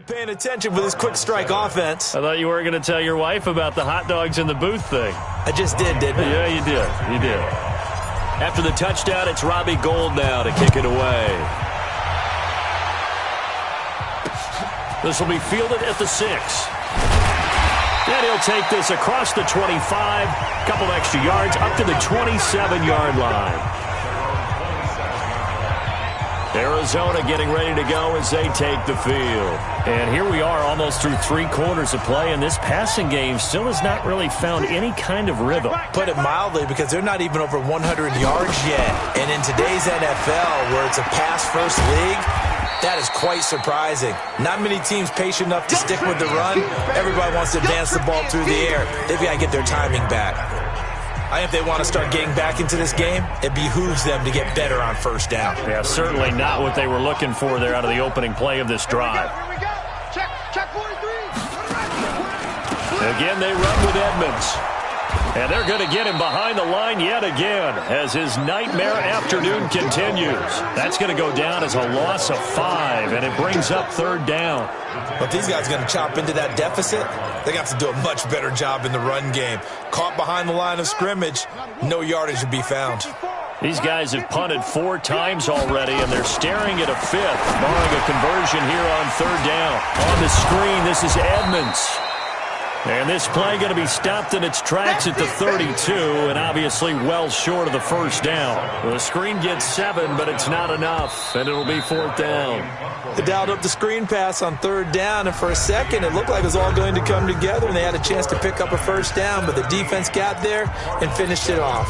Paying attention for this quick strike offense. I thought you were going to tell your wife about the hot dogs in the booth thing. I just did, didn't I? Yeah, you did. You did. After the touchdown, it's Robbie Gould now to kick it away. This will be fielded at the 6. And he'll take this across the 25, couple extra yards, up to the 27-yard line. Arizona getting ready to go as they take the field. And here we are almost through 3 quarters of play, and this passing game still has not really found any kind of rhythm. Put it mildly, because they're not even over 100 yards yet. And in today's NFL, where it's a pass-first league, that is quite surprising. Not many teams patient enough to stick with the run. Everybody wants to advance the ball through the air. They've got to get their timing back. I think if they want to start getting back into this game, it behooves them to get better on first down. Yeah, certainly not what they were looking for there out of the opening play of this drive. Here we go. Check 43. Again, they run with Edmonds. And they're going to get him behind the line yet again as his nightmare afternoon continues. That's going to go down as a loss of 5, and it brings up 3rd down. But these guys are going to chop into that deficit. They got to do a much better job in the run game. Caught behind the line of scrimmage, no yardage to be found. These guys have punted 4 times already, and they're staring at a 5th, barring a conversion here on 3rd down. On the screen, this is Edmonds. And this play going to be stopped in its tracks at the 32, and obviously well short of the first down. The screen gets 7, but it's not enough, and it'll be 4th down. They dialed up the screen pass on 3rd down, and for a second it looked like it was all going to come together, and they had a chance to pick up a first down, but the defense got there and finished it off.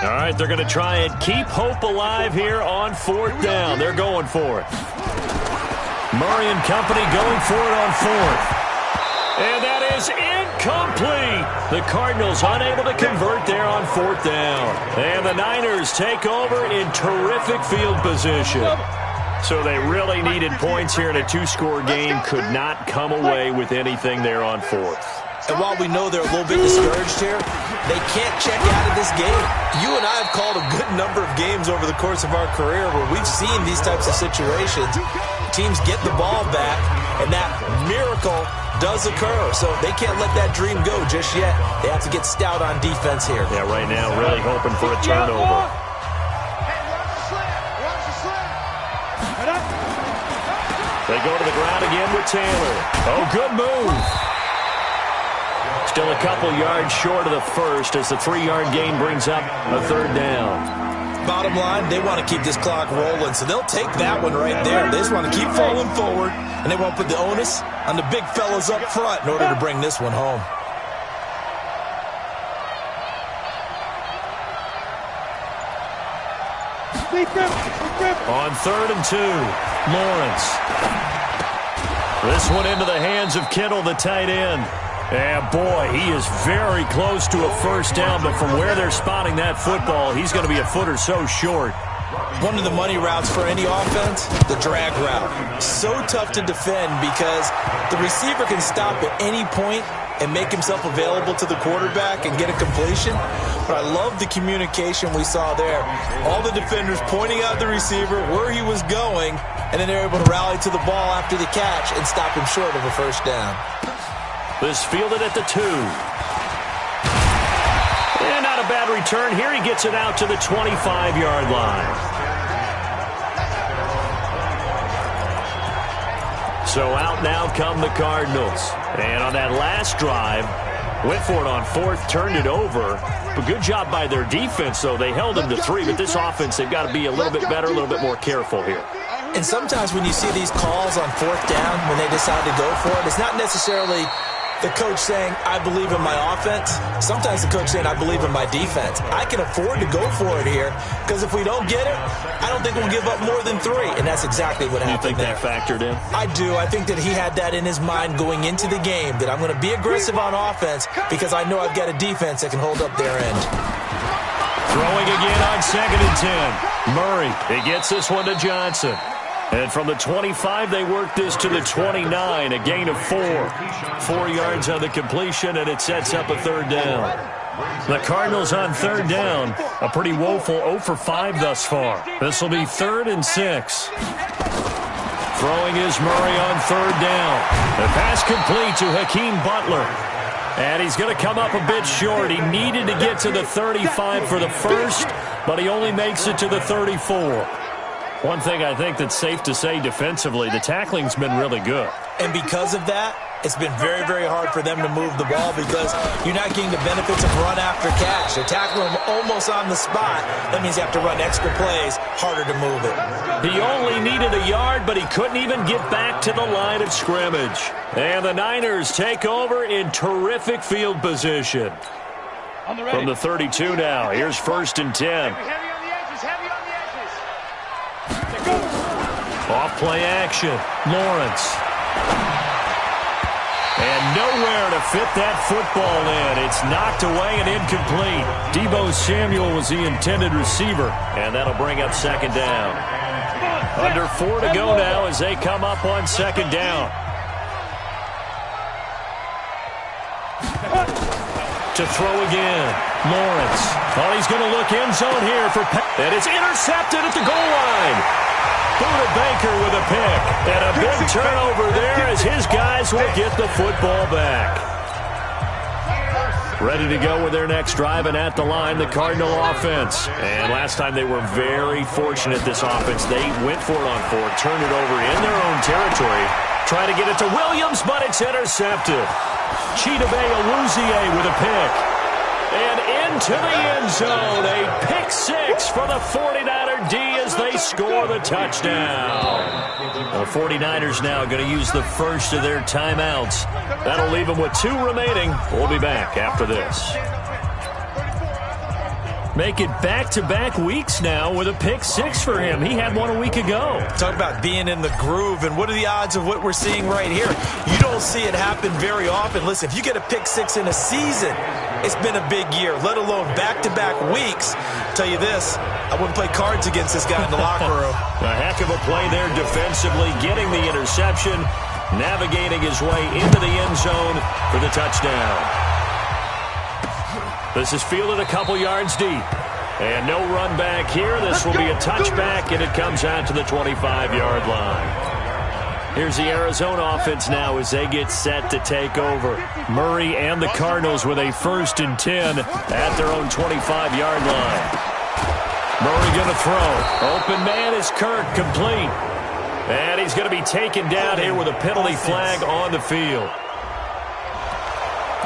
All right, they're going to try and keep hope alive here on 4th down. They're going for it. Murray and company going for it on 4th. And that is incomplete. The Cardinals unable to convert there on 4th down. And the Niners take over in terrific field position. So they really needed points here in a 2-score game. Could not come away with anything there on 4th. And while we know they're a little bit discouraged here, they can't check out of this game. You and I have called a good number of games over the course of our career where we've seen these types of situations. Teams get the ball back, and that miracle does occur. So they can't let that dream go just yet. They have to get stout on defense here. Yeah, right now really hoping for a turnover. They go to the ground again with Taylor. Oh, good move. Still a couple yards short of the first as the 3-yard gain brings up a 3rd down. Bottom line, they want to keep this clock rolling, so they'll take that one right there. They just want to keep falling forward, and they won't put the onus on the big fellas up front in order to bring this one home. On 3rd and 2, Lawrence. This one into the hands of Kittle, the tight end. And boy, he is very close to a first down, but from where they're spotting that football, he's going to be a foot or so short. One of the money routes for any offense, the drag route. So tough to defend because the receiver can stop at any point and make himself available to the quarterback and get a completion. But I love the communication we saw there. All the defenders pointing out the receiver, where he was going, and then they're able to rally to the ball after the catch and stop him short of a first down. This fielded at the 2. And not a bad return. Here he gets it out to the 25-yard line. So out now come the Cardinals. And on that last drive, went for it on 4th, turned it over. But good job by their defense, though. They held them to 3, but this offense, they've got to be a little bit better, a little bit more careful here. And sometimes when you see these calls on 4th down, when they decide to go for it, it's not necessarily the coach saying, I believe in my offense. Sometimes the coach saying, I believe in my defense. I can afford to go for it here because if we don't get it, I don't think we'll give up more than 3. And that's exactly what happened there. You think that factored in? I do. I think that he had that in his mind going into the game, that I'm going to be aggressive on offense because I know I've got a defense that can hold up their end. Throwing again on 2nd and 10. Murray, he gets this one to Johnson. And from the 25, they work this to the 29, a gain of 4. 4 yards on the completion, and it sets up a 3rd down. The Cardinals on 3rd down, a pretty woeful 0 for 5 thus far. This will be 3rd and 6. Throwing is Murray on third down. The pass complete to Hakeem Butler. And he's going to come up a bit short. He needed to get to the 35 for the first, but he only makes it to the 34. One thing I think that's safe to say defensively, the tackling's been really good. And because of that, it's been very, very hard for them to move the ball because you're not getting the benefits of run after catch. They're tackling them almost on the spot. That means you have to run extra plays, harder to move it. He only needed a yard, but he couldn't even get back to the line of scrimmage. And the Niners take over in terrific field position. From the 32 now, here's 1st and 10. Heavy on the edges, heavy on the edges. Off play action, Lawrence. And nowhere to fit that football in. It's knocked away and incomplete. Deebo Samuel was the intended receiver, and that'll bring up 2nd down. Under 4 to go now as they come up on 2nd down. To throw again, Lawrence. Oh, he's going to look end zone here for and it's intercepted at the goal line. Buda Baker with a pick. And a big turnover there as his guys will get the football back. Ready to go with their next drive, and at the line, the Cardinal offense. And last time they were very fortunate, this offense. They went for it on 4, turned it over in their own territory. Try to get it to Williams, but it's intercepted. Chidobe Awuzie with a pick. And into the end zone, a pick 6 for the 49er D as they score the touchdown. The 49ers now going to use the first of their timeouts. That'll leave them with 2 remaining. We'll be back after this. Make it back-to-back weeks now with a pick 6 for him. He had one a week ago. Talk about being in the groove, and what are the odds of what we're seeing right here? You don't see it happen very often. Listen, if you get a pick 6 in a season, it's been a big year, let alone back-to-back weeks. I'll tell you this, I wouldn't play cards against this guy in the locker room. A heck of a play there defensively, getting the interception, navigating his way into the end zone for the touchdown. This is fielded a couple yards deep. And no run back here. This will be a touchback, and it comes out to the 25-yard line. Here's the Arizona offense now as they get set to take over. Murray and the Cardinals with a 1st and 10 at their own 25-yard line. Murray going to throw. Open man is Kirk, complete. And he's going to be taken down here with a penalty flag on the field.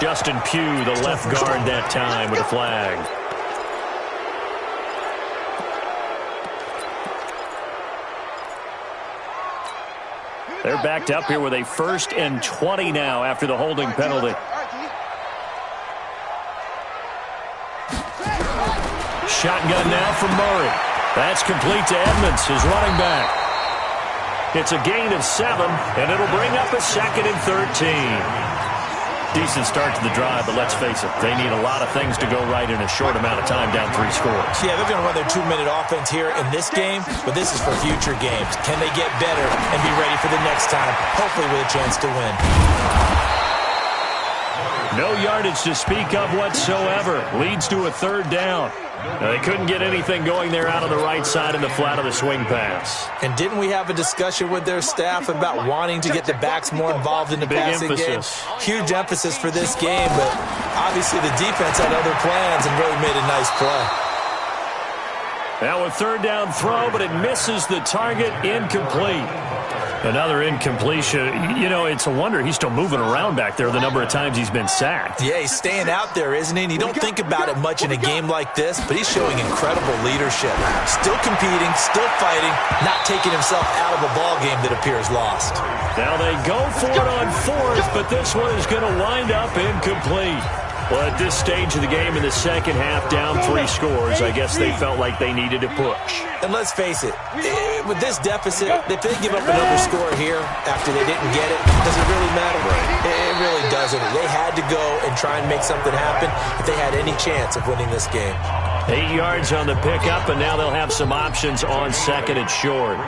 Justin Pugh, the left guard that time with a flag. They're backed up here with a 1st and 20 now after the holding penalty. Shotgun now from Murray. That's complete to Edmonds, his running back. It's a gain of 7, and it'll bring up a 2nd and 13. Decent start to the drive, but let's face it, they need a lot of things to go right in a short amount of time, down 3 scores. Yeah, they're going to run their 2-minute offense here in this game, but this is for future games. Can they get better and be ready for the next time, hopefully with a chance to win? No yardage to speak of whatsoever. Leads to a 3rd down. Now, they couldn't get anything going there out on the right side in the flat of the swing pass. And didn't we have a discussion with their staff about wanting to get the backs more involved in the passing game? Huge emphasis for this game, but obviously the defense had other plans and really made a nice play. Now a 3rd down throw, but it misses the target, incomplete. Another incompletion. You know, it's a wonder he's still moving around back there the number of times he's been sacked. Yeah, he's staying out there, isn't he? And you don't think about it much in a game like this, but he's showing incredible leadership. Still competing, still fighting, not taking himself out of a ball game that appears lost. Now they go for it on 4th, but this one is going to wind up incomplete. Well, at this stage of the game in the second half, down 3 scores, I guess they felt like they needed to push. And let's face it, with this deficit, if they give up another score here after they didn't get it, does it really matter? It really doesn't. They had to go and try and make something happen if they had any chance of winning this game. 8 yards on the pickup, and now they'll have some options on 2nd and short.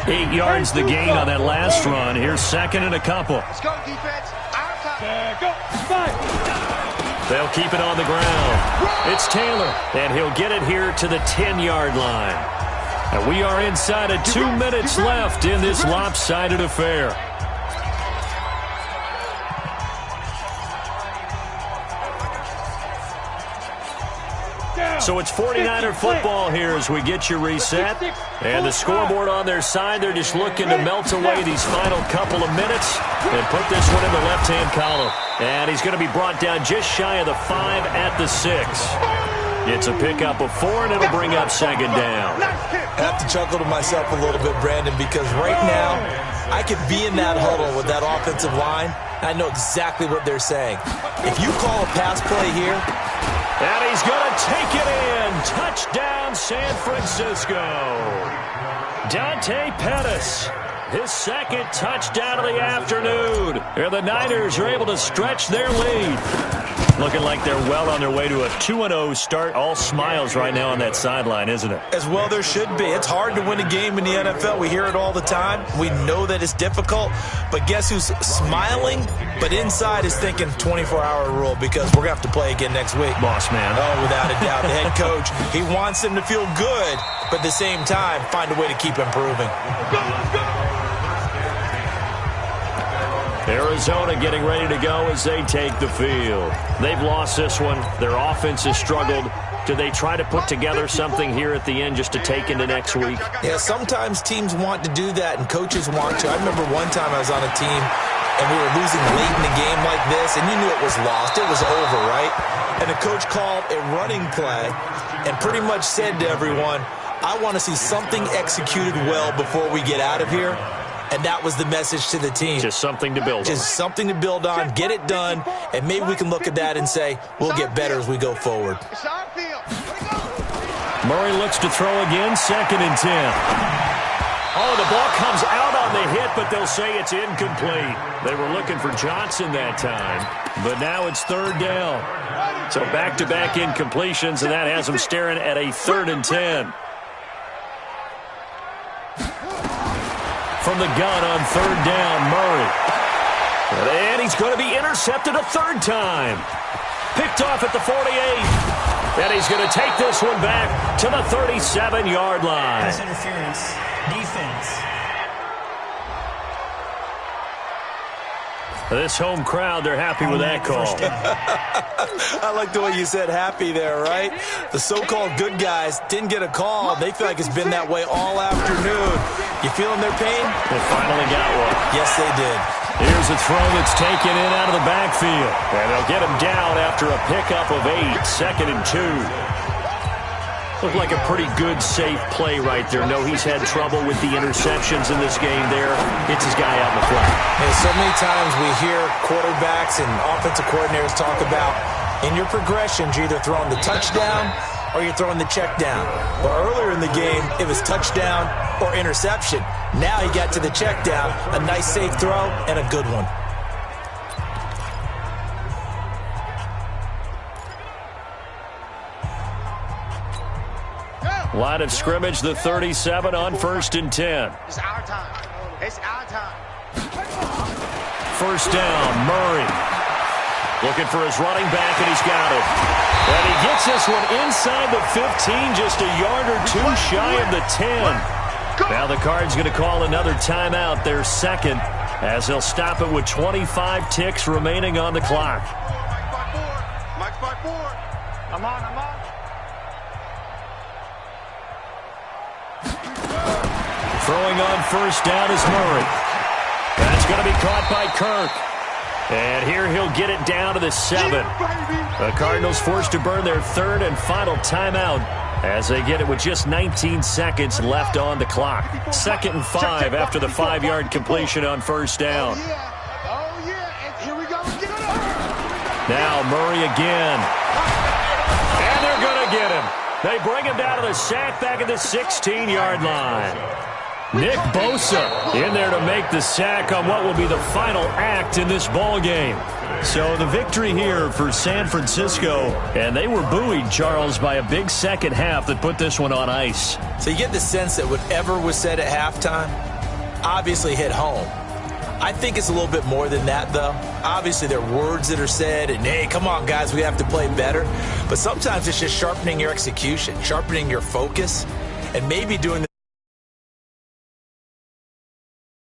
8 yards the gain on that last run. Here's 2nd and a couple. Let's go, defense. Go. They'll keep it on the ground. It's Taylor, and he'll get it here to the 10-yard line. And we are inside of 2 minutes left in this lopsided affair. So it's 49er football here as we get you reset. And the scoreboard on their side, they're just looking to melt away these final couple of minutes and put this one in the left-hand column. And he's going to be brought down just shy of the 5 at the 6. It's a pickup of 4, and it'll bring up second down. I have to chuckle to myself a little bit, Brandon, because right now I could be in that huddle with that offensive line. I know exactly what they're saying. If you call a pass play here, and he's going to take it in. Touchdown, San Francisco. Dante Pettis, his second touchdown of the afternoon. And the Niners are able to stretch their lead. Looking like they're well on their way to a 2-0 start. All smiles right now on that sideline, isn't it? As well there should be. It's hard to win a game in the NFL. We hear it all the time. We know that it's difficult. But guess who's smiling? But inside is thinking 24-hour rule because we're going to have to play again next week. Boss man. Oh, without a doubt. The head coach, he wants them to feel good, but at the same time, find a way to keep improving. Arizona getting ready to go as they take the field. They've lost this one. Their offense has struggled. Do they try to put together something here at the end just to take into next week? Yeah, sometimes teams want to do that and coaches want to. I remember one time I was on a team and we were losing late in the game like this, and you knew it was lost. It was over, right? And the coach called a running play and pretty much said to everyone, I want to see something executed well before we get out of here. And that was the message to the team. Just something to build on. Just something to build on, get it done, and maybe we can look at that and say, we'll get better as we go forward. Murray looks to throw again, 2nd and 10. Oh, the ball comes out on the hit, but they'll say it's incomplete. They were looking for Johnson that time, but now it's 3rd down. So back-to-back incompletions, and that has them staring at a 3rd and 10. From the gun on 3rd down, Murray. And he's going to be intercepted a 3rd time. Picked off at the 48. And he's going to take this one back to the 37-yard line. Pass interference. Defense. This home crowd, they're happy with that call. I like the way you said happy there, right? The so-called good guys didn't get a call. They feel like it's been that way all afternoon. You feeling their pain? They finally got one. Yes, they did. Here's a throw that's taken in out of the backfield. And they'll get him down after a pickup of 8, 2nd and 2. Looked like a pretty good, safe play right there. No, he's had trouble with the interceptions in this game there. Hits his guy out in the flat. And so many times we hear quarterbacks and offensive coordinators talk about, in your progressions, you're either throwing the touchdown or you're throwing the check down. But earlier in the game, it was touchdown or interception. Now he got to the check down, a nice safe throw, and a good one. Line of scrimmage, the 37 on 1st and 10. It's our time. It's our time. 1st down, Murray. Looking for his running back, and he's got it. And he gets this one inside the 15, just a yard or 2 shy of the 10. Now the Cards going to call another timeout, their 2nd, as they'll stop it with 25 ticks remaining on the clock. Mike 5-4. I'm on. Throwing on 1st down is Murray. That's going to be caught by Kirk. And here he'll get it down to the 7. The Cardinals forced to burn their 3rd and final timeout as they get it with just 19 seconds left on the clock. 2nd and 5 after the 5-yard completion on 1st down. Oh, yeah. And here we go. Now Murray again. And they're going to get him. They bring him down to the sack back at the 16-yard line. Nick Bosa in there to make the sack on what will be the final act in this ball game. So the victory here for San Francisco, and they were buoyed, Charles, by a big second half that put this one on ice. So you get the sense that whatever was said at halftime obviously hit home. I think it's a little bit more than that, though. Obviously, there are words that are said, and, hey, come on, guys, we have to play better. But sometimes it's just sharpening your execution, sharpening your focus, and maybe doing